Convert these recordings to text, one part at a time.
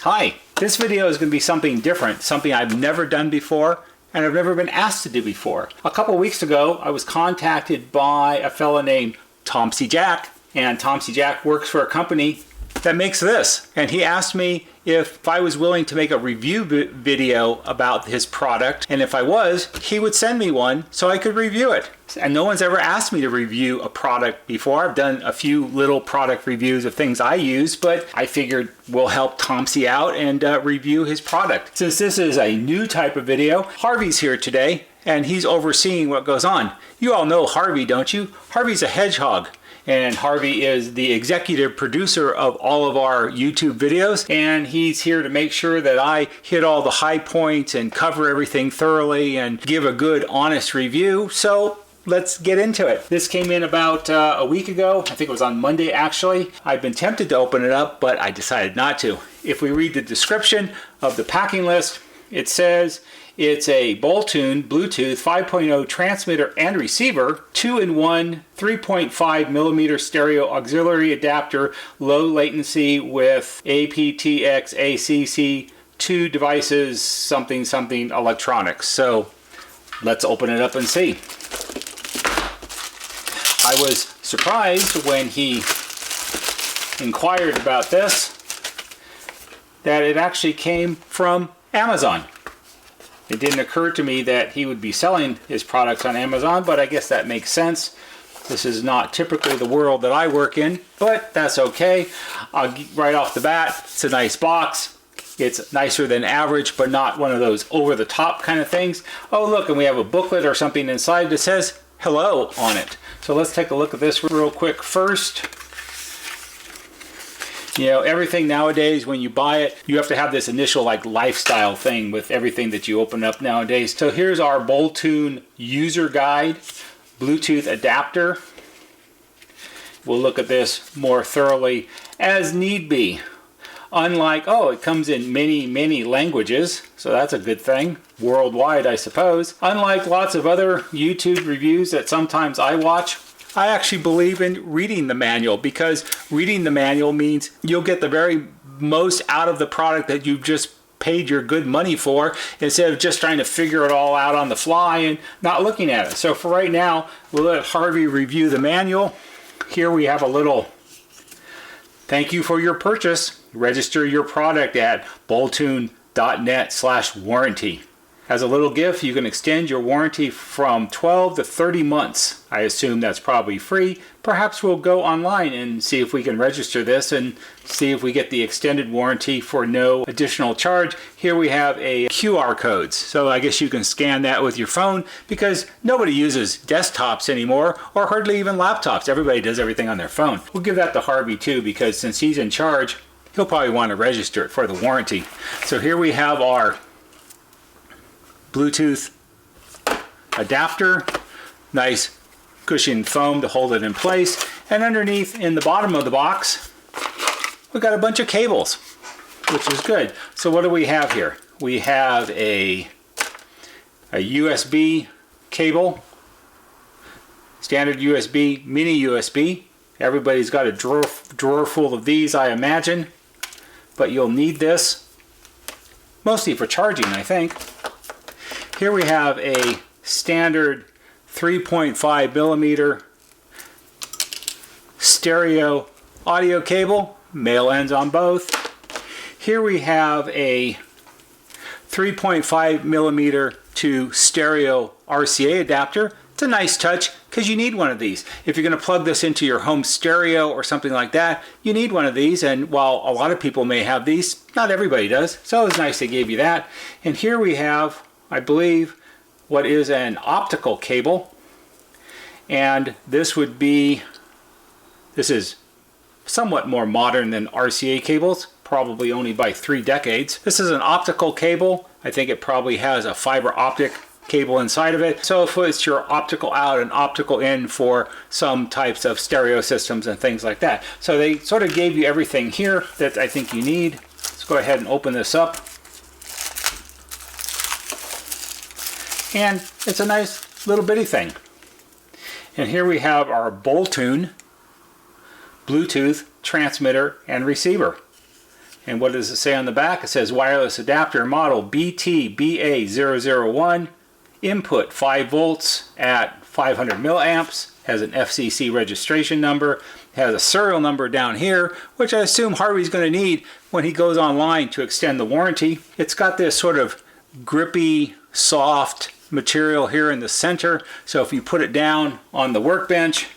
Hi, this video is going to be something different, something I've never done before and I've never been asked to do before. A couple weeks ago, I was contacted by a fellow named Tomsy Jack, and Tomsy Jack works for a company that makes this. And he asked me if I was willing to make a review video about his product, and if I was, he would send me one so I could review it. And no one's ever asked me to review a product before. I've done a few little product reviews of things I use, but I figured we'll help Tomsy out and review his product. Since this is a new type of video, Harvey's here today, and he's overseeing what goes on. You all know Harvey, don't you? Harvey's a hedgehog. And Harvey is the executive producer of all of our YouTube videos, and he's here to make sure that I hit all the high points and cover everything thoroughly and give a good, honest review. So let's get into it. This came in about a week ago. I think it was on Monday, actually. I've been tempted to open it up, but I decided not to. If we read the description of the packing list, it says it's a Boltune Bluetooth 5.0 transmitter and receiver, 2-in-1 3.5 millimeter stereo auxiliary adapter, low latency with aptX ACC, 2 devices, something electronics. So let's open it up and see. I was surprised when he inquired about this that it actually came from Amazon. It didn't occur to me that he would be selling his products on Amazon, but I guess that makes sense. This is not typically the world that I work in, but that's okay. Right off the bat, it's a nice box. It's nicer than average, but not one of those over-the-top kind of things. Oh, look, and we have a booklet or something inside that says hello on it. So let's take a look at this real quick first. You know, everything nowadays, when you buy it, you have to have this initial like lifestyle thing with everything that you open up nowadays. So here's our Boltune user guide, Bluetooth adapter. We'll look at this more thoroughly as need be. Unlike, oh, it comes in many languages, so that's a good thing. Worldwide, I suppose. Unlike lots of other YouTube reviews that sometimes I watch, I actually believe in reading the manual, because reading the manual means you'll get the very most out of the product that you've just paid your good money for, instead of just trying to figure it all out on the fly and not looking at it. So for right now, we'll let Harvey review the manual. Here we have a little thank you for your purchase. Register your product at boltune.net/warranty. As a little gift, you can extend your warranty from 12 to 30 months. I assume that's probably free. Perhaps we'll go online and see if we can register this and see if we get the extended warranty for no additional charge. Here we have a QR codes. So I guess you can scan that with your phone, because nobody uses desktops anymore, or hardly even laptops. Everybody does everything on their phone. We'll give that to Harvey too, because since he's in charge, he'll probably want to register it for the warranty. So here we have our Bluetooth adapter, nice cushioned foam to hold it in place, and underneath in the bottom of the box we've got a bunch of cables, which is good. So what do we have here? We have a USB cable, standard USB, mini USB. Everybody's got a drawer full of these, I imagine, but you'll need this mostly for charging, I think. Here we have a standard 3.5 millimeter stereo audio cable, male ends on both. Here we have a 3.5 millimeter to stereo RCA adapter. It's a nice touch, because you need one of these. If you're going to plug this into your home stereo or something like that, you need one of these. And while a lot of people may have these, not everybody does. So it's nice they gave you that. And here we have, I believe, what is an optical cable, and this is somewhat more modern than RCA cables, probably only by 3 decades. This is an optical cable. I think it probably has a fiber optic cable inside of it. So if it's your optical out and optical in for some types of stereo systems and things like that. So they sort of gave you everything here that I think you need. Let's go ahead and open this up. And it's a nice little bitty thing. And here we have our Boltune Bluetooth transmitter and receiver. And what does it say on the back? It says wireless adapter model BT-BA001, input 5 volts at 500 milliamps, has an FCC registration number, has a serial number down here, which I assume Harvey's going to need when he goes online to extend the warranty. It's got this sort of grippy, soft material here in the center, so if you put it down on the workbench,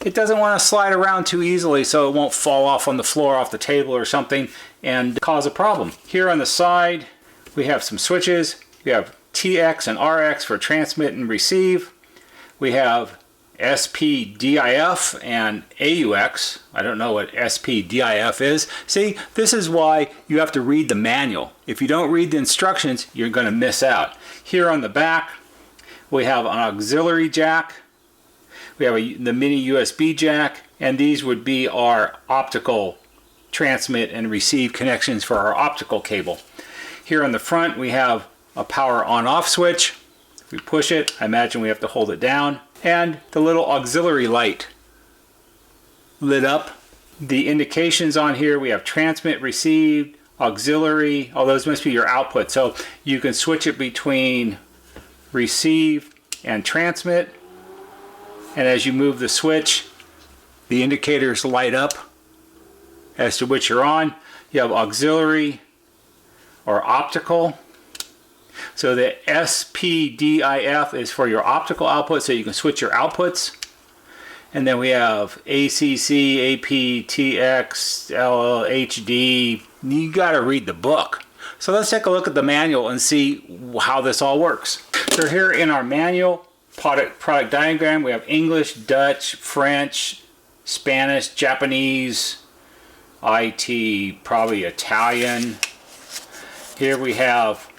it doesn't want to slide around too easily, so it won't fall off on the floor, off the table or something, and cause a problem. Here on the side, we have some switches. We have TX and RX for transmit and receive. We have SPDIF and AUX. I don't know what SPDIF is. See, this is why you have to read the manual. If you don't read the instructions, you're going to miss out. Here on the back, we have an auxiliary jack. We have the mini USB jack, and these would be our optical transmit and receive connections for our optical cable. Here on the front, we have a power on-off switch. If we push it, I imagine we have to hold it down. And the little auxiliary light lit up. The indications on here, we have transmit, received, auxiliary. All those must be your output. So you can switch it between receive and transmit. And as you move the switch, the indicators light up as to which you're on. You have auxiliary or optical. So the SPDIF is for your optical output, so you can switch your outputs. And then we have ACC, AP, TX, LHD. You got to read the book. So let's take a look at the manual and see how this all works. So here in our manual, product diagram, we have English, Dutch, French, Spanish, Japanese, IT, probably Italian. Here we have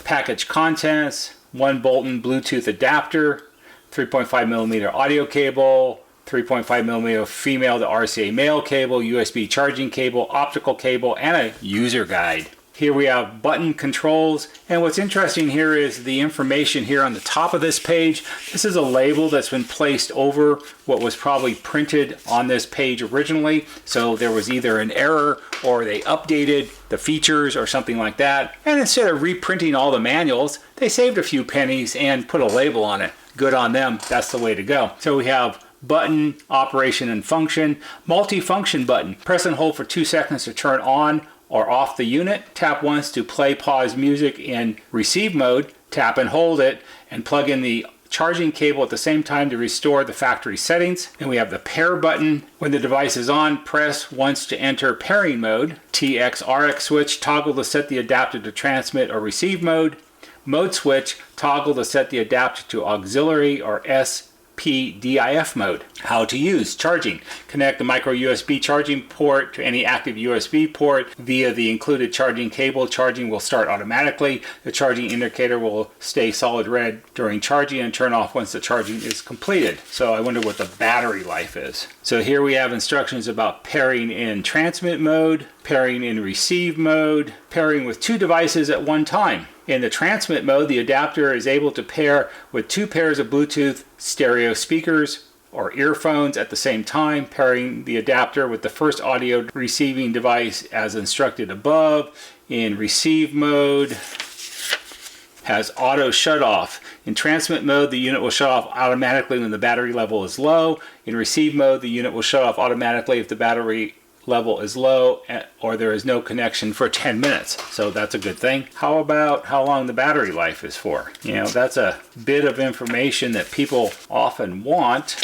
package contents, 1 Boltune Bluetooth adapter, 3.5 millimeter audio cable, 3.5 millimeter female to RCA male cable, USB charging cable, optical cable, and a user guide. Here we have button controls, and what's interesting here is the information here on the top of this page. This is a label that's been placed over what was probably printed on this page originally, so there was either an error or they updated the features or something like that, and instead of reprinting all the manuals, they saved a few pennies and put a label on it. Good on them, that's the way to go. So we have button, operation and function, multi-function button. Press and hold for 2 seconds to turn on or off the unit. Tap once to play, pause music in receive mode. Tap and hold it and plug in the charging cable at the same time to restore the factory settings. And we have the pair button. When the device is on, press once to enter pairing mode. TX RX switch, toggle to set the adapter to transmit or receive mode. Mode switch, toggle to set the adapter to auxiliary or SPDIF mode. How to use charging. Connect the micro USB charging port to any active USB port via the included charging cable. Charging will start automatically. The charging indicator will stay solid red during charging and turn off once the charging is completed. So I wonder what the battery life is. So here we have instructions about pairing in transmit mode, pairing in receive mode, pairing with 2 devices at one time. In the transmit mode, the adapter is able to pair with 2 pairs of Bluetooth stereo speakers or earphones at the same time, pairing the adapter with the first audio receiving device as instructed above. In receive mode, has auto shut off. In transmit mode, the unit will shut off automatically when the battery level is low. In receive mode, the unit will shut off automatically if the battery level is low or there is no connection for 10 minutes. So that's a good thing. How about how long the battery life is for? You know, that's a bit of information that people often want.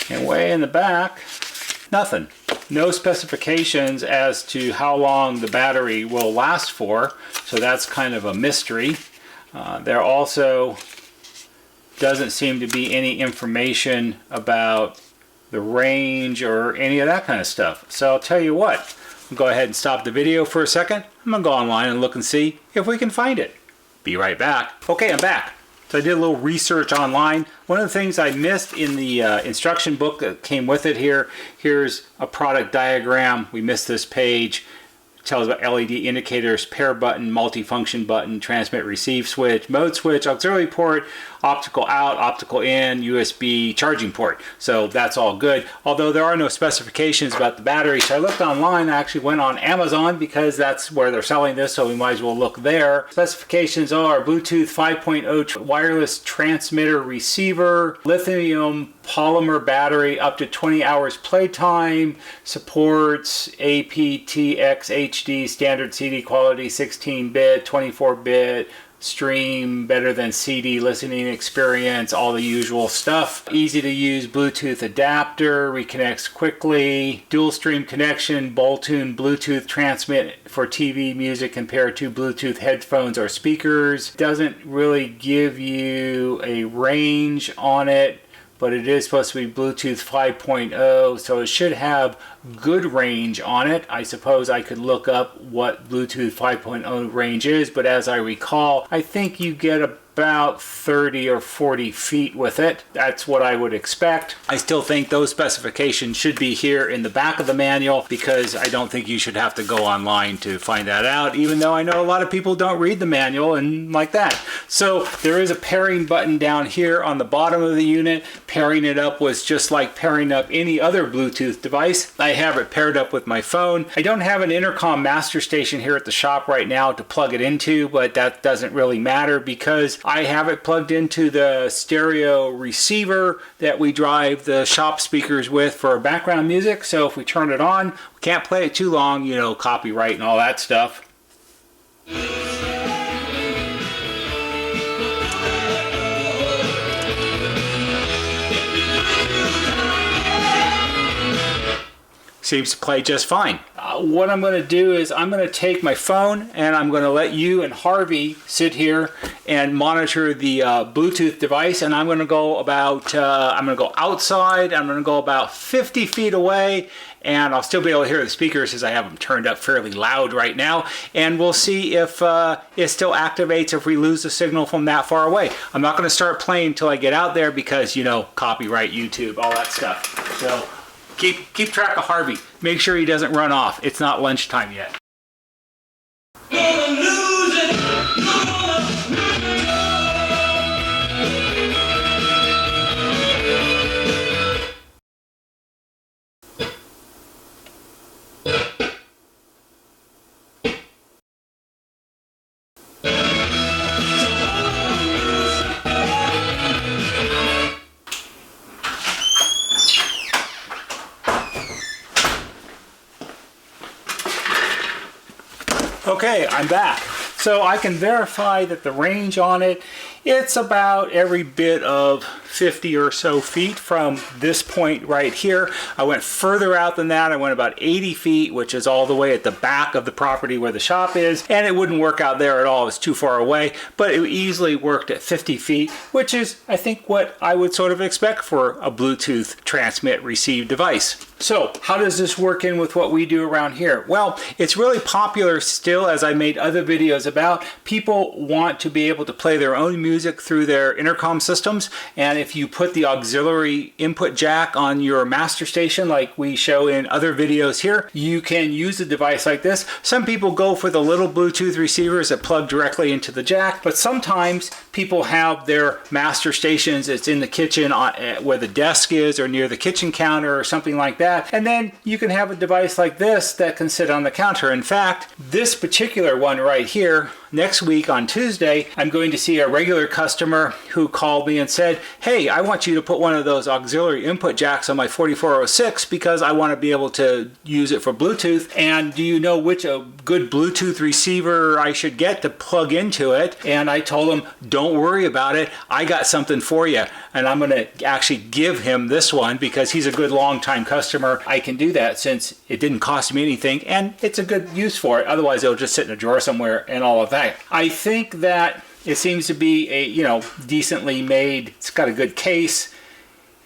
And way in the back, nothing. No specifications as to how long the battery will last for. So that's kind of a mystery. There also doesn't seem to be any information about the range or any of that kind of stuff. So I'll tell you what, I'll go ahead and stop the video for a second. I'm gonna go online and look and see if we can find it. Be right back. Okay, I'm back. So I did a little research online. One of the things I missed in the instruction book that came with it here's a product diagram. We missed this page. It tells about LED indicators, pair button, multifunction button, transmit receive switch, mode switch, auxiliary port, optical out, optical in, USB charging port. So that's all good. Although there are no specifications about the battery. So I looked online. I actually went on Amazon because that's where they're selling this, so we might as well look there. Specifications are Bluetooth 5.0 wireless transmitter receiver, lithium polymer battery, up to 20 hours playtime, supports aptX HD standard CD quality, 16-bit, 24-bit, stream, better than CD listening experience, all the usual stuff. Easy to use Bluetooth adapter, reconnects quickly, dual stream connection, Boltune Bluetooth transmit for TV music compared to Bluetooth headphones or speakers. Doesn't really give you a range on it, but it is supposed to be Bluetooth 5.0, so it should have good range on it. I suppose I could look up what Bluetooth 5.0 range is, but as I recall, I think you get about 30 or 40 feet with it. That's what I would expect. I still think those specifications should be here in the back of the manual because I don't think you should have to go online to find that out, even though I know a lot of people don't read the manual and like that. So there is a pairing button down here on the bottom of the unit. Pairing it up was just like pairing up any other Bluetooth device. I have it paired up with my phone. I don't have an Intercom master station here at the shop right now to plug it into, but that doesn't really matter because I have it plugged into the stereo receiver that we drive the shop speakers with for background music. So if we turn it on, we can't play it too long, you know, copyright and all that stuff. Seems to play just fine. What I'm going to do is I'm going to take my phone and I'm going to let you and Harvey sit here and monitor the Bluetooth device, and I'm going to go about I'm going to go outside. I'm going to go about 50 feet away, and I'll still be able to hear the speakers as I have them turned up fairly loud right now, and we'll see if it still activates if we lose the signal from that far away. I'm not going to start playing until I get out there because, you know, copyright, YouTube, all that stuff. So keep track of Harvey. Make sure he doesn't run off. It's not lunchtime yet. Okay, I'm back. So I can verify that the range on it, it's about every bit of 50 or so feet from this point right here. I went further out than that. I went about 80 feet, which is all the way at the back of the property where the shop is, and it wouldn't work out there at all. It's too far away, but it easily worked at 50 feet, which is, I think, what I would sort of expect for a Bluetooth transmit receive device. So how does this work in with what we do around here? Well, it's really popular still, as I made other videos about. People want to be able to play their own music through their intercom systems, and if you put the auxiliary input jack on your master station like we show in other videos here, you can use a device like this. Some people go for the little Bluetooth receivers that plug directly into the jack, but sometimes people have their master stations, it's in the kitchen where the desk is or near the kitchen counter or something like that. And then you can have a device like this that can sit on the counter. In fact, this particular one right here, next week on Tuesday, I'm going to see a regular customer who called me and said, hey, I want you to put one of those auxiliary input jacks on my 4406 because I want to be able to use it for Bluetooth. And do you know which a good Bluetooth receiver I should get to plug into it? And I told him, don't worry about it. I got something for you. And I'm going to actually give him this one because he's a good long-time customer. I can do that since it didn't cost me anything and it's a good use for it. Otherwise, it'll just sit in a drawer somewhere and all of that. I think that it seems to be a, you know, decently made. It's got a good case.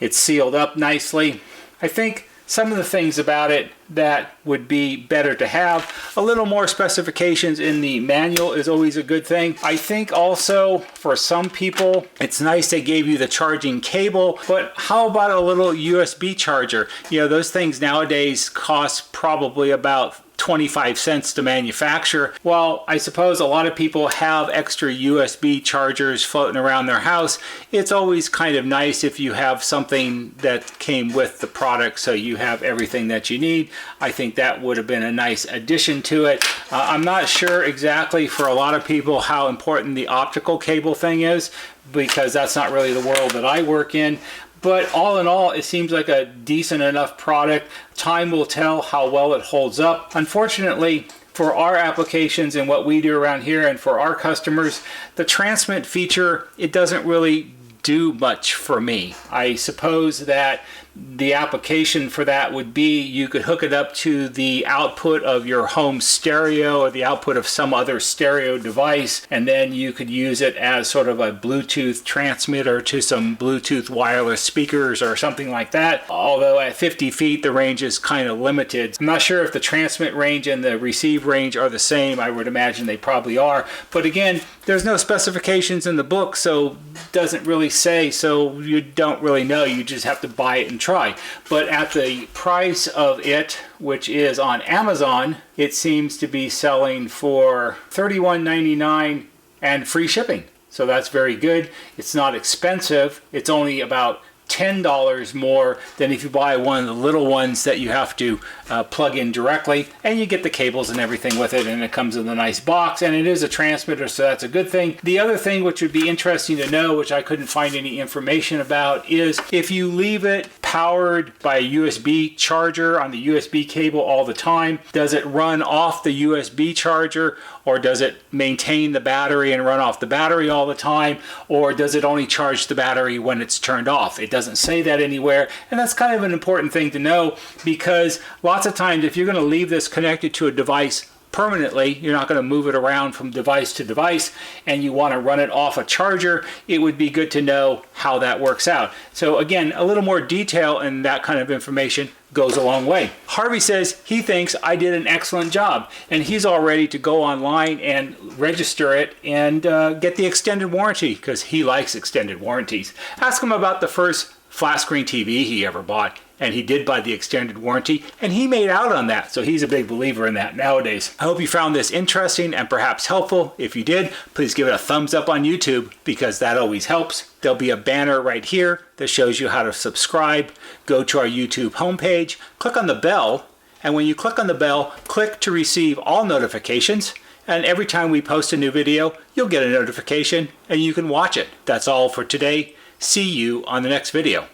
It's sealed up nicely. I think some of the things about it that would be better to have, a little more specifications in the manual is always a good thing. I think also for some people, it's nice they gave you the charging cable, but how about a little USB charger? You know, those things nowadays cost probably about 25 cents to manufacture. Well, I suppose a lot of people have extra USB chargers floating around their house. It's always kind of nice if you have something that came with the product, so you have everything that you need. I think that would have been a nice addition to it. I'm not sure exactly for a lot of people how important the optical cable thing is, because that's not really the world that I work in. But all in all, it seems like a decent enough product. Time will tell how well it holds up. Unfortunately, for our applications and what we do around here and for our customers, the transmit feature, it doesn't really do much for me. I suppose that the application for that would be you could hook it up to the output of your home stereo or the output of some other stereo device, and then you could use it as sort of a Bluetooth transmitter to some Bluetooth wireless speakers or something like that. Although at 50 feet the range is kind of limited. I'm not sure if the transmit range and the receive range are the same. I would imagine they probably are, but again, there's no specifications in the book, so it doesn't really say, so you don't really know. You just have to buy it and try. But at the price of it, which is on Amazon, it seems to be selling for $31.99 and free shipping. So that's very good. It's not expensive. It's only about $10 more than if you buy one of the little ones that you have to plug in directly, and you get the cables and everything with it, and it comes in a nice box, and it is a transmitter, so that's a good thing. The other thing which would be interesting to know, which I couldn't find any information about, is if you leave it powered by a USB charger on the USB cable all the time, does it run off the USB charger, or does it maintain the battery and run off the battery all the time, or does it only charge the battery when it's turned off? It doesn't say that anywhere, and that's kind of an important thing to know, because lots of times if you're going to leave this connected to a device permanently, you're not going to move it around from device to device, and you want to run it off a charger, it would be good to know how that works out. So again, a little more detail and that kind of information goes a long way. Harvey says he thinks I did an excellent job, and he's all ready to go online and register it and get the extended warranty, because he likes extended warranties. Ask him about the first flat screen TV he ever bought, and he did buy the extended warranty, and he made out on that, so he's a big believer in that nowadays. I hope you found this interesting and perhaps helpful. If you did, please give it a thumbs up on YouTube, because that always helps. There'll be a banner right here that shows you how to subscribe. Go to our YouTube homepage, click on the bell, and when you click on the bell, click to receive all notifications, and every time we post a new video, you'll get a notification and you can watch it. That's all for today. See you on the next video.